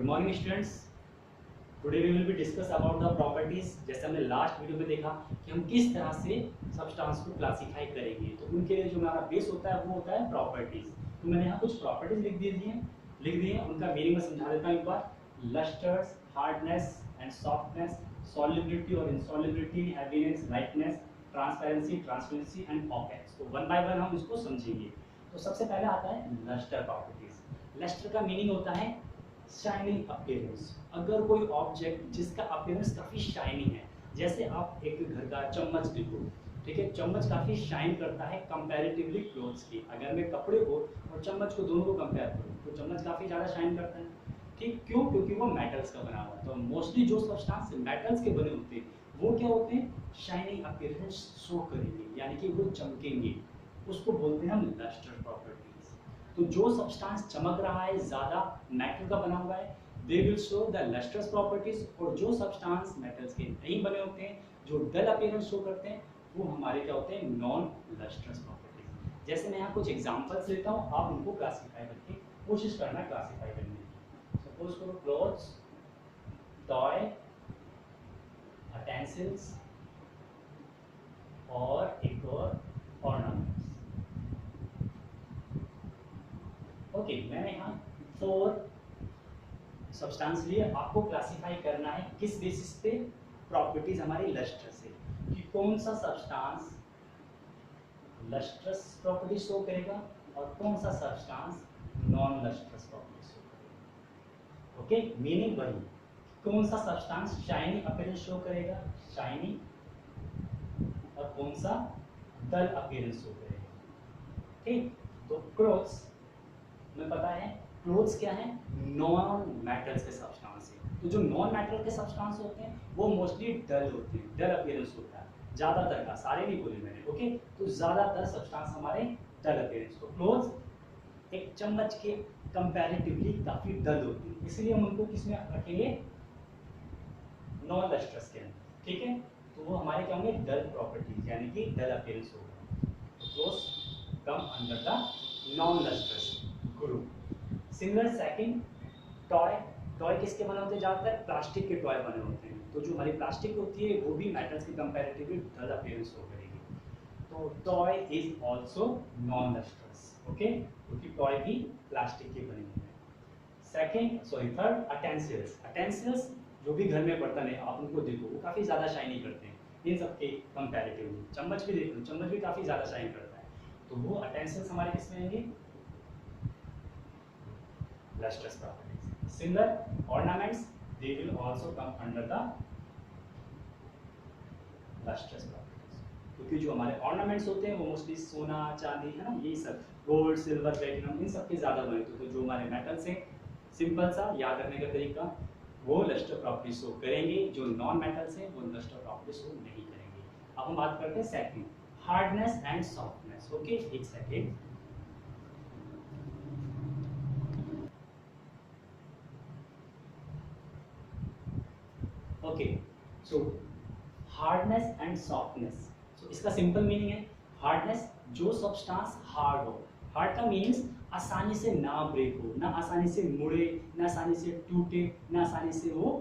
Morning students, today we will be discuss about the properties. जैसे हमने last video में देखा कि हम किस तरह से सब्सटेंस को क्लासिफाई करेंगे, तो उनके लिए जो हमारा बेस होता है वो होता है प्रॉपर्टीज। तो मैंने यहाँ कुछ प्रॉपर्टीज लिख दी हैं, उनका मीनिंग मैं समझा देता हूँ एक बार। Lustres, hardness and softness, solubility और insolubility, heaviness, lightness, transparency and opaques. तो वन बाय वन हम इसको समझेंगे। तो सबसे पहले आता है लस्टर प्रॉपर्टीज। लस्टर का मीनिंग होता है शाइनिंग अपीयरेंस। अगर कोई ऑब्जेक्ट जिसका अपीयरेंस काफ़ी शाइनी है, जैसे आप एक घर का चम्मच देखो, ठीक है, चम्मच काफ़ी शाइन करता है कंपैरेटिवली क्लोथ्स की। अगर मैं कपड़े को और चम्मच को दोनों को कंपेयर करूँ तो चम्मच काफ़ी ज़्यादा शाइन करता है। ठीक, क्यों? क्योंकि वो मेटल्स का बना हुआ है। तो मोस्टली जो सब्सटेंस मेटल्स के बने होते हैं वो क्या होते हैं, शाइनिंग अपीयरेंस शो करेंगे, यानी कि वो चमकेंगे। उसको बोलते हैं हम लस्टर प्रॉपर्टीज। तो जो सब्सटेंस चमक रहा है, ज़्यादा मेटल का बना हुआ है, they will show the lustres properties. और जो सब्सटेंस मेटल्स के नहीं बने होते हैं, जो डल अपीयरेंस शो करते हैं, वो हमारे क्या होते हैं, नॉन लस्टर्स प्रॉपर्टीज। जैसे मैं यहाँ कुछ एग्जांपल्स लेता हूँ, आप उनको क्लासिफाई करके कोशिश करना क्लासिफाई करने की। सपोज करो क्लॉथ्स, टॉय, अटेंसिल्स और एक और ऑर्नामेंट्स। ओके, मैंने यहाँ 4 सब्सटेंस लिए। आपको क्लासिफाई करना है किस बेसिस पे, प्रॉपर्टीज हमारी लस्टर से, कि कौन सा सब्सटेंस लस्ट्रस प्रॉपर्टी शो करेगा और कौन सा substance non lustrous property show करेगा। ओके, मीनिंग वही, कौन सा सब्सटेंस शाइनी अपीयरेंस शो करेगा, शाइनी, और कौन सा डल अपीयरेंस शो करेगा। ठीक, तो क्लोथ्स में पता है, क्लोथ्स क्या है, नॉन मेटल्स के सब्सटेंस है। तो जो नॉन मेटल के सब्सटेंस होते हैं वो मोस्टली डल होते हैं, डल अपीयरेंस होता है ज़्यादातर का, सारे नहीं बोले मैंने। ओके, तो ज़्यादातर सब्सटेंस हमारे डल अपीयरेंस। तो क्लोथ्स एक चम्मच के कंपैरेटिवली काफ़ी डल होती है, इसलिए हम उनको किसमें रखेंगे, नॉन लस्ट्रस के अंदर। ठीक है, तो वो हमारे क्या होंगे, डल प्रॉपर्टीज, यानी कि डल अपीयरेंस होगा। तो clothes come under the non lustrous group. Similar second, toy. Toy किसके बने होते हैं, ज़्यादातर प्लास्टिक के टॉय बने होते हैं। तो जो हमारी प्लास्टिक होती है वो भी मेटल्स के कंपैरेटिवली डल अपीयरेंस शो करेगी। तो toy is also known lustrous. Okay, क्योंकि टॉय भी प्लास्टिक के बने हुए हैं। Second, sorry third, utensils. Utensils जो भी घर में बर्तन है आप उनको देखो, वो काफ़ी ज़्यादा शाइनी करते हैं इन सबके कंपैरेटिवली। चम्मच भी देख लो, चम्मच भी काफ़ी ज़्यादा शाइन करता है। तो वो अटेंसिल्स हमारे किसमें आएंगे, lustrous properties. Similar, ornaments, they will also come under the lustrous properties. क्योंकि जो हमारे ornaments होते हैं वो मोस्टली सोना, चांदी, है ना, यही सब, गोल्ड, सिल्वर, प्लेटिनम, इन सब के ज़्यादा बने होते हैं। तो जो हमारे मेटल्स हैं, सिंपल सा याद रखने का तरीका, वो लस्टर प्रॉपर्टी शो करेंगे। जो नॉन मेटल्स हैं वो लस्टर प्रॉपर्टी शो नहीं करेंगे। अब हम बात करते हैं second, hardness and softness. Okay, एक second. Okay, so hardness and softness. So इसका सिंपल मीनिंग है, हार्डनेस जो सब्सटेंस हार्ड हो। हार्ड का मीनिंग्स आसानी से ना ब्रेक हो, ना आसानी से मुड़े, ना आसानी से टूटे, ना आसानी से वो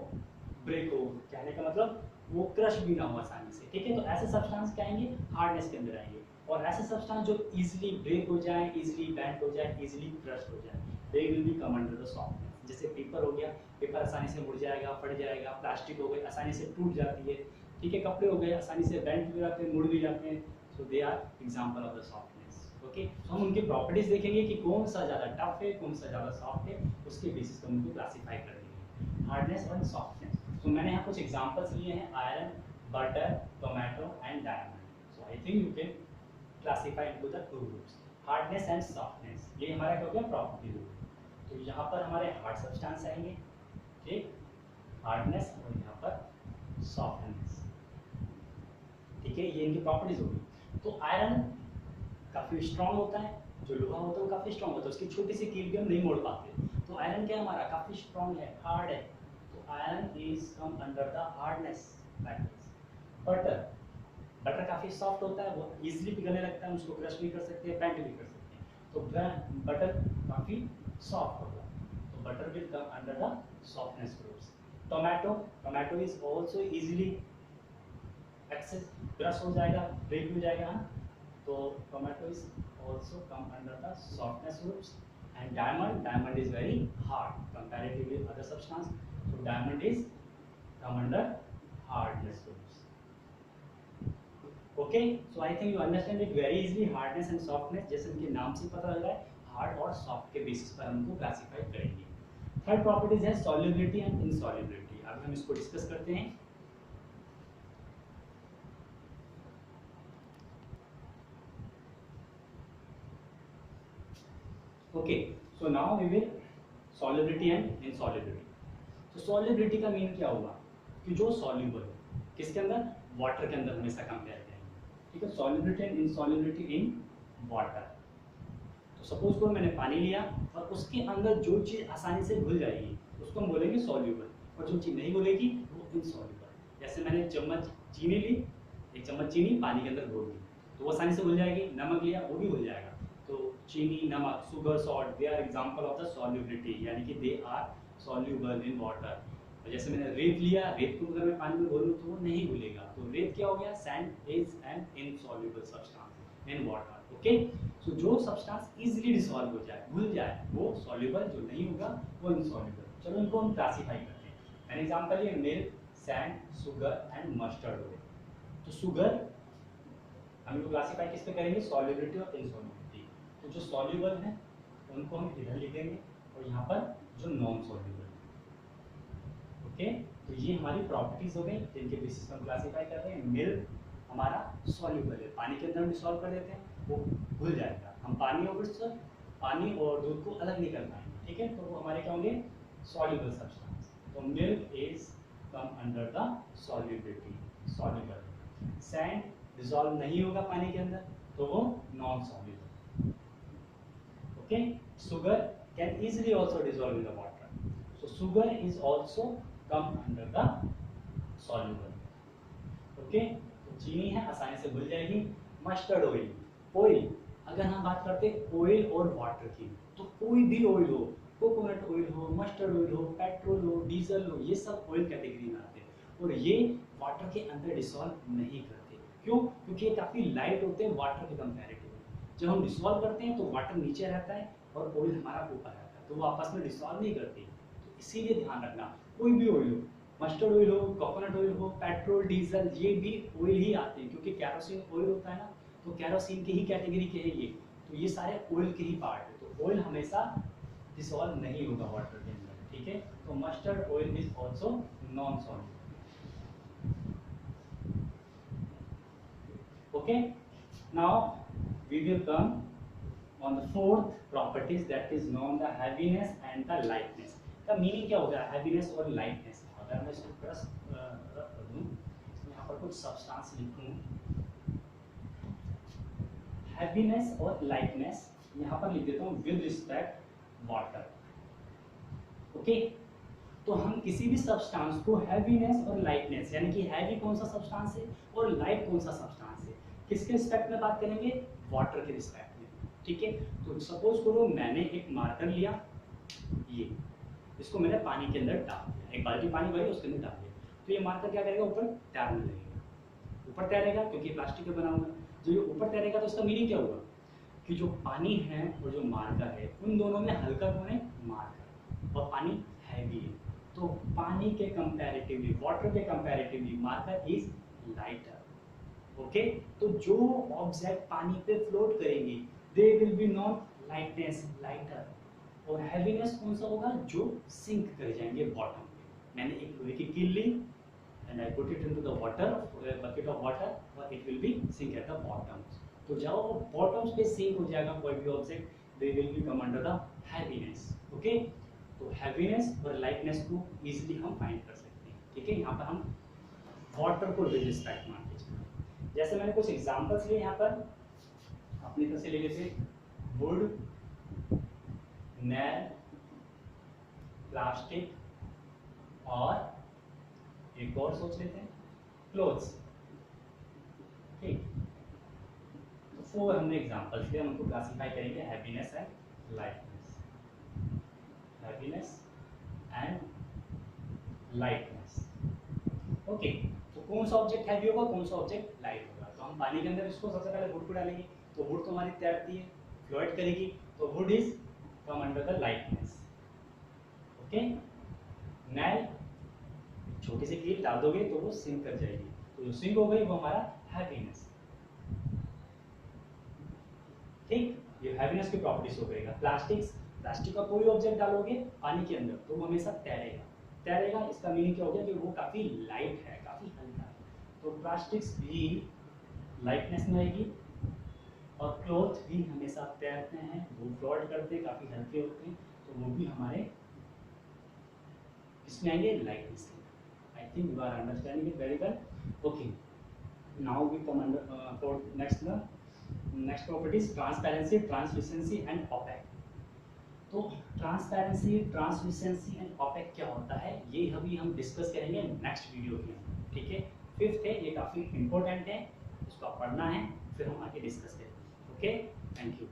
ब्रेक हो। कहने का मतलब वो क्रश भी ना हो आसानी से। ठीक है, तो ऐसे सब्सटेंस क्या आएंगे, हार्डनेस के अंदर आएंगे। और ऐसे सब्सटेंस जो इजीली ब्रेक हो जाए, इजीली बेंड हो जाए, इजीली क्रश हो जाए, they will be come under the softness. जैसे पेपर हो गया, पेपर आसानी से मुड़ जाएगा, फट जाएगा। प्लास्टिक हो गई, आसानी से टूट जाती है। ठीक है, कपड़े हो गए, आसानी से बेंड भी जाते हैं, मुड़ भी जाते हैं। So they are example of the softness. Okay, तो हम उनकी प्रॉपर्टीज देखेंगे कि कौन सा ज़्यादा टफ है, कौन सा ज़्यादा सॉफ्ट है, उसके बेसिस पर उनको क्लासीफाई कर देंगे, हार्डनेस और सॉफ्टनेस। तो मैंने यहाँ कुछ एग्जांपल्स लिए हैं, iron, butter, tomato and diamond. So I think you can classify into the two groups, hardness and softness. ये हमारा क्या हो गया, प्रॉपर्टी हो गई। तो यहाँ पर हमारे हार्ड सब्सटेंस आएंगे, ठीक, हार्डनेस, और यहाँ पर सॉफ्टनेस। ठीक है, ये इनकी प्रॉपर्टीज होगी। तो आयरन काफ़ी स्ट्रॉन्ग होता है, जो लोहा होता है वो काफ़ी स्ट्रॉन्ग होता है, उसकी छोटी सी कील भी हम नहीं मोड़ पाते। तो आयरन क्या हमारा काफ़ी स्ट्रॉन्ग है, हार्ड है। तो iron is come under the hardness factors. Butter, butter काफ़ी सॉफ्ट होता है, वो इजीली पिघलने लगता है, उसको क्रश भी कर सकते हैं, पेंट भी कर सकते हैं। तो बटर काफ़ी सॉफ्ट होगा, तो butter will come under the softness groups. Tomato is also easily access, crush हो जाएगा, ब्रेक हो जाएगा, तो tomato is also come under the softness groups. And diamond is very hard comparatively other substance, so diamond is come under hardness groups. Okay, so I think you understand it very easily. Hardness and softness जैसे इनके नाम से पता लग रहा है, hard और soft के बेसिस पर हम उनको क्लासिफाई करेंगे. थर्ड प्रॉपर्टीज है सॉल्युबिलिटी एंड इनसॉल्युबिलिटी. अब हम इसको डिस्कस करते हैं. Okay, so now we will solubility and insolubility. तो solubility का मीन क्या हुआ कि जो soluble किसके अंदर, वाटर के अंदर हमेशा कंपेयर करेंगे. ठीक है, solubility and insolubility in water. तो सपोज करो मैंने पानी लिया और उसके अंदर जो चीज आसानी से घुल जाएगी उसको हम बोलेंगे soluble, और जो चीज नहीं घुलेगी वो insoluble. जैसे मैंने एक चम्मच चीनी ली, एक चम्मच चीनी पानी के अंदर घोल दी तो वो आसानी से घुल जाएगी. नमक लिया वो भी घुल जाएगा. तो चीनी, नमक, sugar, salt, they are example of the solubility, यानी कि they are soluble in water. जैसे मैंने रेत लिया, रेत को अगर मैं पानी में घोलूं तो वो नहीं घुलेगा. तो रेत क्या हो गया, sand is an insoluble substance in water. Okay, so जो सब्सटेंस इजीली डिसॉल्व हो जाए, घुल जाए, वो सॉल्युबल, जो नहीं होगा वो इनसॉल्युबल. चलो इनको हम क्लासिफाई करते हैं. मैंने एग्जांपल लिया milk, sand, sugar and mustard oil. तो शुगर हम लोग क्लासिफाई किस पे करेंगे, सॉल्युबिलिटी और इनसॉल्युबिलिटी. तो जो सॉल्युबल है उनको हम इधर लिखेंगे और यहाँ पर जो नॉन सॉल्युबल. ओके, तो ये हमारी प्रॉपर्टीज हो गई जिनके बेसिस पर हम क्लासिफाई कर रहे हैं. मिल्क हमारा सॉल्युबल है, पानी के अंदर हम डिसॉल्व कर देते हैं, वो घुल जाएगा. हम पानी और दूध को अलग नहीं कर पाएंगे. ठीक है, तो वो हमारे क्या होंगे, सॉल्युबल सब्सटेंस. तो milk is come under the solubility, soluble. Sand dissolve नहीं होगा पानी के अंदर तो वो non soluble. Okay, sugar can easily also dissolve in the water, so sugar is also come under the soluble. Okay, तो चीनी है आसानी से घुल जाएगी. मस्टर्ड ऑयल, ऑयल, अगर हम बात करते हैं ऑयल और वाटर की, तो कोई भी ऑयल हो, कोकोनट ऑयल हो, मस्टर्ड ऑयल हो, पेट्रोल हो, डीजल हो, ये सब ऑयल कैटेगरी में आते हैं और ये वाटर के अंदर डिसॉल्व नहीं करते. क्यों? क्योंकि ये काफ़ी लाइट होते हैं वाटर के कंपैरेटिव. जब हम डिसॉल्व करते हैं तो वाटर नीचे रहता है और ऑयल हमारा ऊपर रहता है, तो वो आपस में डिसॉल्व नहीं करती. तो इसीलिए ध्यान रखना, कोई भी ऑयल हो, मस्टर्ड ऑयल हो, कोकोनट ऑयल हो, पेट्रोल, डीजल, ये भी ऑयल ही आते हैं. क्योंकि कैरोसिन ऑयल होता है ना, तो कैरोसिन की ही कैटेगरी के हैं ये, तो ये सारे ऑयल के ही पार्ट है. तो ऑयल हमेशा डिसॉल्व नहीं होगा वाटर के अंदर. ठीक है, तो mustard oil is also non soluble. Okay, now we will come on the fourth properties, that is known the heaviness and the lightness. का मीनिंग क्या होगा heaviness और lightness? अगर मैं इसको प्लस कर दूं, यहाँ पर कुछ सब्सटेंस लिखूं, heaviness और lightness यहाँ पर लिख देता हूँ with respect water. ओके, तो हम किसी भी सब्सटेंस को heaviness और lightness, यानी कि हैवी कौन सा सब्सटेंस है और लाइट कौन सा सब्सटेंस है, किसके रिस्पेक्ट में बात करेंगे, वाटर के रिस्पेक्ट में. ठीक है, तो सपोज करो मैंने एक मार्कर लिया, ये इसको मैंने पानी के अंदर डाल दिया, एक बाल्टी पानी भरी उसके अंदर डाल दिया, तो ये मार्कर क्या करेगा, ऊपर तैरने लगेगा. ऊपर तैरेगा क्योंकि प्लास्टिक का बना हुआ है. जब ये ऊपर तैरेगा तो इसका मीनिंग क्या होगा कि जो पानी है और जो मार्कर है उन दोनों में हल्का कौन है, मार्कर, और पानी हैवी है. तो पानी के कंपैरेटिवली, वाटर के comparatively marker is lighter. Okay, तो जो ऑब्जेक्ट पानी पे फ्लोट करेंगे they will be non lightness, lighter. और हैवीनेस कौन सा होगा, जो सिंक कर जाएंगे बॉटम पे. मैंने एक लोहे की कील ली and I put it into the water, bucket of water, और it will be sink at the bottom. तो जब वो बॉटम्स पे सिंक हो जाएगा कोई भी object, they will be come under the heaviness. Okay, तो हैवीनेस और लाइटनेस को इजीली हम फाइंड कर सकते हैं. ठीक है, यहाँ पर हम वाटर को विद रिस्पेक्ट मान लीजिए. जैसे मैंने कुछ एग्जांपल्स लिए यहाँ पर, अपनी तरफ से ले लेते हैं. वुड, नेल, प्लास्टिक, और एक और सोच लेते हैं, क्लोथ्स. ठीक, तो 4 हमने एग्जांपल्स लिए, हम उनको क्लासिफाई करेंगे heaviness and lightness, heaviness and lightness. Okay, तो कौन सा ऑब्जेक्ट हैवी होगा, कौन सा ऑब्जेक्ट लाइट होगा। तो हम पानी के अंदर इसको सबसे पहले वुड को डालेंगे, तो वुड तो हमारी तैरती है, फ्लोट करेगी, तो wood is come under the lightness. Okay, nail छोटी सी कील डाल दोगे तो वो सिंक कर जाएगी, तो जो सिंक हो गई वो हमारा हैवीनेस। ठीक, ये हैवीनेस की प्रॉपर्टीज हो गएगा। प्लास्टिक का कोई ऑब्जेक्ट डालोगे पानी के अंदर तो वो हमेशा तैरेगा। तैरेगा इसका मीनिंग क्या हो गया कि वो काफी लाइट है, काफी हल्का है। तो प्लास्टिक्स भी लाइटनेस में आएगी, और क्लॉथ भी हमेशा तैरते हैं, वो फ्लोट करते हैं, काफी हल्के होते हैं, तो वो भी हमारे इसमें आएंगे लाइटनेस में। I think you are understanding it very well. Okay, now we come under for next properties, transparency, translucency and opaque. तो ट्रांसपेरेंसी, ट्रांसल्यूसेंसी एंड ओपेक क्या होता है, ये अभी हम डिस्कस करेंगे नेक्स्ट वीडियो में। ठीक है, फिफ्थ है, ये काफ़ी इंपॉर्टेंट है, इसको पढ़ना है, फिर हम आगे डिस्कस करेंगे। Okay, thank you.